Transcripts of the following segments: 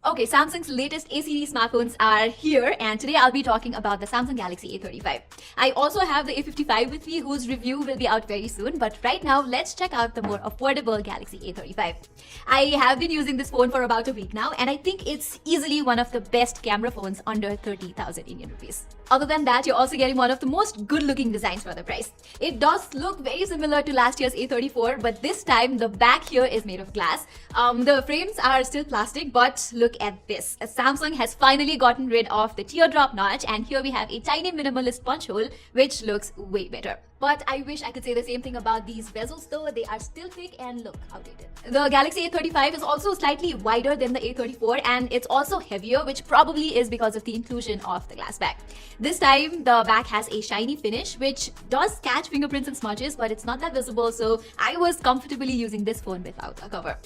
Okay, Samsung's latest A series smartphones are here, and today I'll be talking about the Samsung Galaxy A35. I also have the A55 with me, whose review will be out very soon, but right now let's check out the more affordable Galaxy A35. I have been using this phone for about a week now, and I think it's easily one of the best camera phones under 30,000 Indian rupees. Other than that, you're also getting one of the most good-looking designs for the price. It does look very similar to last year's A34, but this time the back here is made of glass. The frames are still plastic, but look at this. Samsung has finally gotten rid of the teardrop notch, and here we have a tiny minimalist punch hole, which looks way better. But I wish I could say the same thing about these bezels though. They are still thick and look outdated. The Galaxy A35 is also slightly wider than the A34, and it's also heavier, which probably is because of the inclusion of the glass back. This time the back has a shiny finish, which does catch fingerprints and smudges, but it's not that visible, so I was comfortably using this phone without a cover.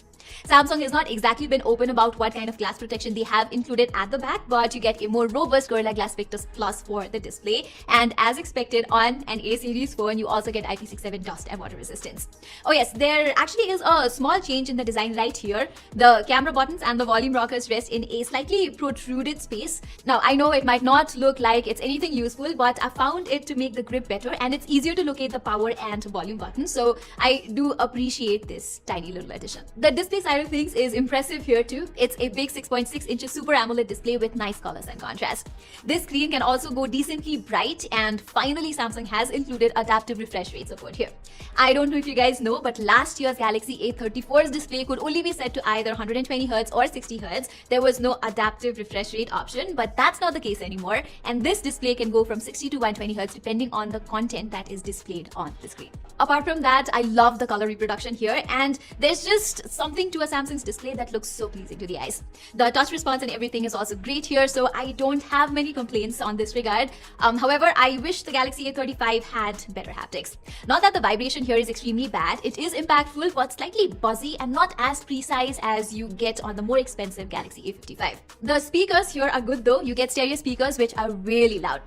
Samsung has not exactly been open about what kind of glass protection they have included at the back, but you get a more robust Gorilla Glass Victus Plus for the display, and as expected on an A series phone, you also get IP67 dust and water resistance. Oh yes, there actually is a small change in the design right here. The camera buttons and the volume rockers rest in a slightly protruded space. Now, I know it might not look like it's anything useful, but I found it to make the grip better, and it's easier to locate the power and volume buttons, so I do appreciate this tiny little addition. The display side of things is impressive here too. It's a big 6.6 inches Super AMOLED display with nice colors and contrast. This screen can also go decently bright, and finally Samsung has included adaptive refresh rate support here. I don't know if you guys know, but last year's Galaxy A34's display could only be set to either 120Hz or 60Hz. There was no adaptive refresh rate option, but that's not the case anymore, and this display can go from 60 to 120Hz depending on the content that is displayed on the screen. Apart from that, I love the color reproduction here, and there's just something to a Samsung's display that looks so pleasing to the eyes. The touch response and everything is also great here, so I don't have many complaints on this regard. However, I wish the Galaxy A35 had better haptics. Not that the vibration here is extremely bad, it is impactful but slightly buzzy and not as precise as you get on the more expensive Galaxy A55. The speakers here are good though. You get stereo speakers which are really loud.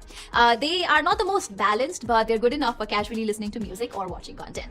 They are not the most balanced, but they're good enough for casually listening to music or watching content.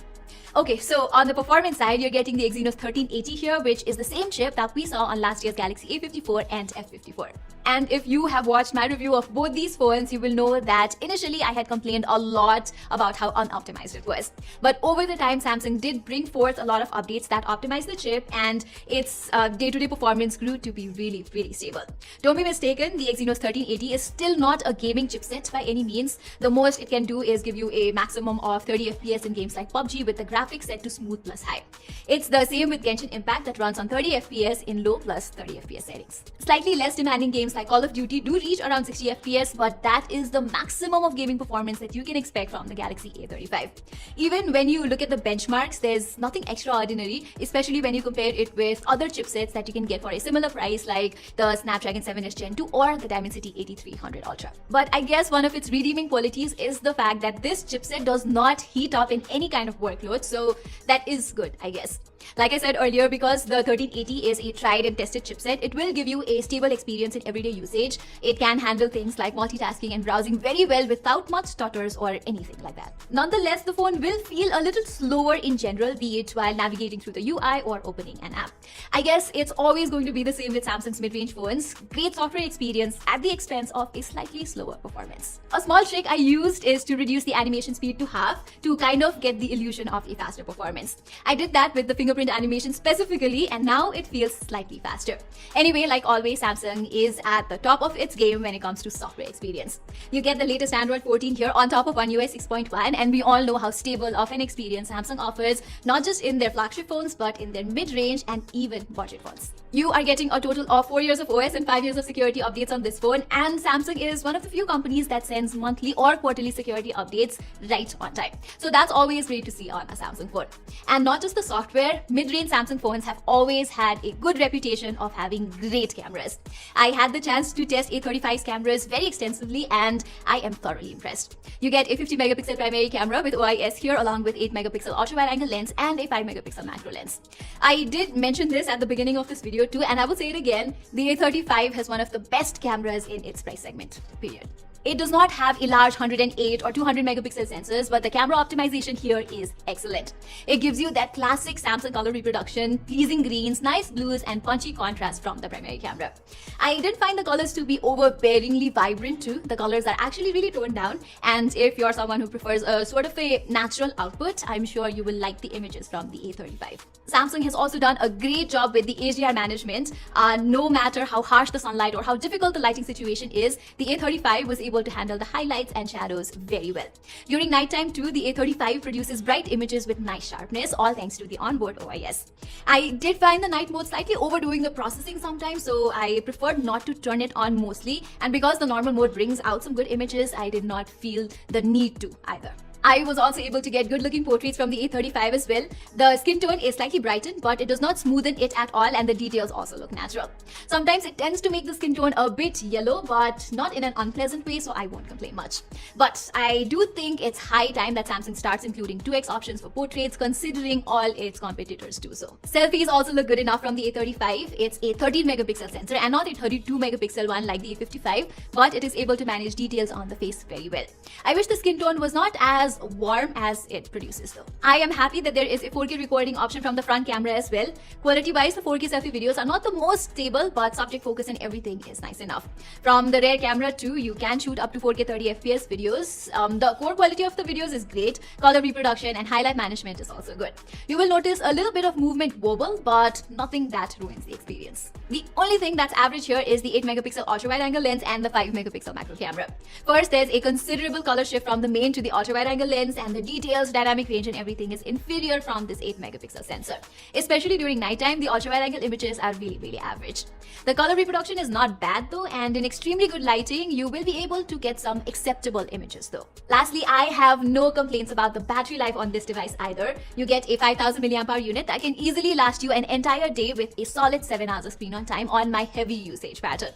Okay, so on the performance side, you're getting the Exynos 1380 here, which is the same chip that we saw on last year's Galaxy A54 and F54. And if you have watched my review of both these phones, you will know that initially I had complained a lot about how unoptimized it was. But over the time, Samsung did bring forth a lot of updates that optimized the chip, and its day-to-day performance grew to be really, really stable. Don't be mistaken, the Exynos 1380 is still not a gaming chipset by any means. The most it can do is give you a maximum of 30 FPS in games like PUBG with the graphics set to smooth plus high. It's the same with Genshin Impact that runs on 30 FPS in low plus 30 FPS settings. Slightly less demanding games like Call of Duty do reach around 60 FPS, but that is the maximum of gaming performance that you can expect from the Galaxy A35. Even when you look at the benchmarks, there's nothing extraordinary, especially when you compare it with other chipsets that you can get for a similar price like the Snapdragon 7S Gen 2 or the Dimensity 8300 Ultra. But I guess one of its redeeming qualities is the fact that this chipset does not heat up in any kind of workload, so that is good, I guess. Like I said earlier, because the 1380 is a tried and tested chipset, it will give you a stable experience in everyday usage. It can handle things like multitasking and browsing very well without much stutters or anything like that. Nonetheless, the phone will feel a little slower in general, be it while navigating through the UI or opening an app. I guess it's always going to be the same with Samsung's mid-range phones. Great software experience at the expense of a slightly slower performance. A small trick I used is to reduce the animation speed to half to kind of get the illusion of a faster performance. I did that with the fingerprint animation specifically, and now it feels slightly faster. Anyway, like always, Samsung is at the top of its game when it comes to software experience. You get the latest Android 14 here on top of One UI 6.1, and we all know how stable of an experience Samsung offers, not just in their flagship phones, but in their mid-range and even budget phones. You are getting a total of 4 years of OS and 5 years of security updates on this phone, and Samsung is one of the few companies that sends monthly or quarterly security updates right on time. So that's always great to see on a Samsung phone. And not just the software, mid-range Samsung phones have always had a good reputation of having great cameras. I had the chance to test A35's cameras very extensively, and I am thoroughly impressed. You get a 50 megapixel primary camera with OIS here, along with 8 megapixel ultra-wide-angle lens and a 5 megapixel macro lens. I did mention this at the beginning of this video too, and I will say it again, the A35 has one of the best cameras in its price segment, period. It does not have a large 108 or 200 megapixel sensors, but the camera optimization here is excellent. It gives you that classic Samsung color reproduction, pleasing greens, nice blues, and punchy contrast from the primary camera. I didn't find the colors to be overbearingly vibrant too. The colors are actually really toned down, and if you're someone who prefers a sort of a natural output, I'm sure you will like the images from the A35. Samsung has also done a great job with the HDR management. No matter how harsh the sunlight or how difficult the lighting situation is, the A35 was able to handle the highlights and shadows very well. During nighttime too, the A35 produces bright images with nice sharpness, all thanks to the onboard OIS. I did find the night mode slightly overdoing the processing sometimes, so I preferred not to turn it on mostly, and because the normal mode brings out some good images, I did not feel the need to either. I was also able to get good looking portraits from the A35 as well. The skin tone is slightly brightened, but it does not smoothen it at all, and the details also look natural. Sometimes it tends to make the skin tone a bit yellow, but not in an unpleasant way, so I won't complain much. But I do think it's high time that Samsung starts including 2x options for portraits, considering all its competitors do so. Selfies also look good enough from the A35. It's a 13 megapixel sensor and not a 32 megapixel one like the A55, but it is able to manage details on the face very well. I wish the skin tone was not as warm as it produces though. I am happy that there is a 4K recording option from the front camera as well. Quality wise, the 4K selfie videos are not the most stable, but subject focus and everything is nice enough. From the rear camera too, you can shoot up to 4K 30 FPS videos. The core quality of the videos is great. Color reproduction and highlight management is also good. You will notice a little bit of movement wobble, but nothing that ruins the experience. The only thing that's average here is the 8 megapixel ultra wide angle lens and the 5 megapixel macro camera. First, there's a considerable color shift from the main to the ultra wide angle lens, and the details, dynamic range, and everything is inferior from this 8 megapixel sensor. Especially during nighttime, the ultra wide angle images are really average. The color reproduction is not bad though, and in extremely good lighting, you will be able to get some acceptable images though. Lastly, I have no complaints about the battery life on this device either. You get a 5000 mAh unit that can easily last you an entire day with a solid 7 hours of screen on time on my heavy usage pattern.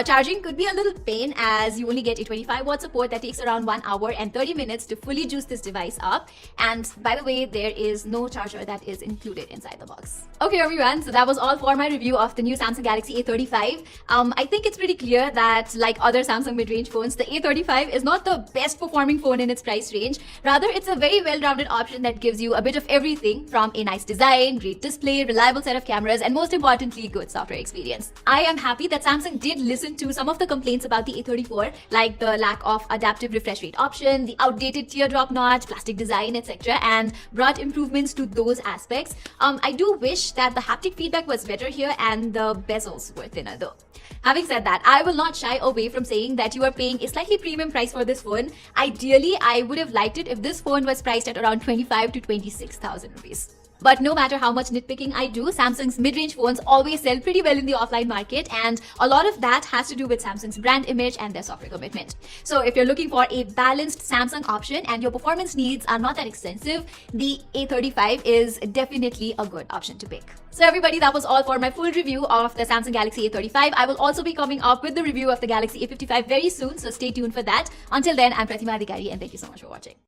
Charging could be a little pain as you only get a 25 watt support that takes around 1 hour and 30 minutes to fully juice this device up. And by the way, there is no charger that is included inside the box. Okay everyone, so that was all for my review of the new Samsung Galaxy A35. I think it's pretty clear that like other Samsung mid-range phones, the A35 is not the best performing phone in its price range. Rather, it's a very well-rounded option that gives you a bit of everything from a nice design, great display, reliable set of cameras, and most importantly, good software experience. I am happy that Samsung did listen to some of the complaints about the A34, like the lack of adaptive refresh rate option, the outdated teardrop notch, plastic design, etc., and brought improvements to those aspects. I do wish that the haptic feedback was better here and the bezels were thinner though. Having said that, I will not shy away from saying that you are paying a slightly premium price for this phone. Ideally, I would have liked it if this phone was priced at around 25 to 26,000 rupees. But no matter how much nitpicking I do, Samsung's mid-range phones always sell pretty well in the offline market, and a lot of that has to do with Samsung's brand image and their software commitment. So if you're looking for a balanced Samsung option and your performance needs are not that extensive, the A35 is definitely a good option to pick. So everybody, that was all for my full review of the Samsung Galaxy A35. I will also be coming up with the review of the Galaxy A55 very soon, so stay tuned for that. Until then, I'm Pratima Adhikari, and thank you so much for watching.